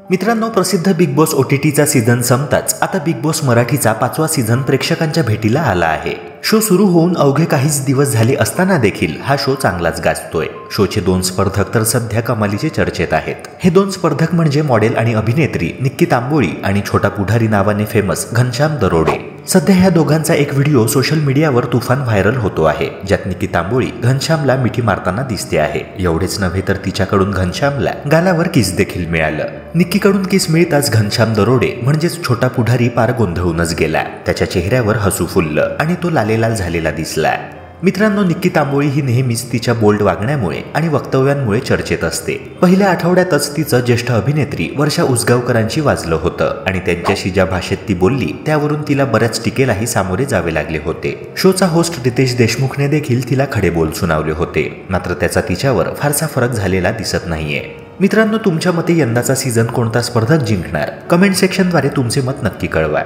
मित्रांनो, प्रसिद्ध big boss OTTचा season संपताच आता बिग बॉस मराठीचा 5वा सीझन प्रेक्षकांच्या भेटीला आला आहे। शो सुरू होऊन अवघे काहीच दिवस झाले असताना देखील हा शो चांगलाच गाजतोय। शोचे 2 स्पर्धक तर सध्या कमालीचे चर्चेत आहेत। हे 2 स्पर्धक म्हणजे मॉडेल आणि अभिनेत्री निक्की तांबोळी आणि छोटा पुढारी नावाने फेमस घनश्याम दरोडे। सध्या ह्या दोघांचा एक व्हिडिओ सोशल मीडियावर तुफान व्हायरल होतो आहे, ज्यात निक्की तांबोळी घनश्यामला मिठी मारताना दिसते आहे। एवढेच नव्हे तर तिच्याकडून घनश्यामला गालावर किस देखील मिळालं। निक्कीकडून किस मिळताच घनश्याम दरोडे म्हणजेच छोटा पुढारी पार गोंधळूनच गेला। त्याच्या चेहऱ्यावर हसू फुललं आणि तो लालेलाल झालेला दिसला। मित्रांनो, निक्की तांबोळी ही नेहमीच तिच्या बोल्ड वागण्यामुळे आणि वक्तव्यांमुळे चर्चेत असते। पहिल्या आठवड्यातच तिचं ज्येष्ठ अभिनेत्री वर्षा उसगावकरांशी वाजलं होतं आणि त्यांच्याशी ज्या भाषेत ती बोलली त्यावरून तिला बऱ्याच टीकेलाही सामोरे जावे लागले होते। शोचा होस्ट रितेश देशमुखने देखील तिला खडे बोल सुनावले होते, मात्र त्याचा तिच्यावर फारसा फरक झालेला दिसत नाहीये। मित्रांनो, तुमच्या मते यंदाचा सीझन कोणता स्पर्धक जिंकणार? कमेंट सेक्शनद्वारे तुमचे मत नक्की कळवा।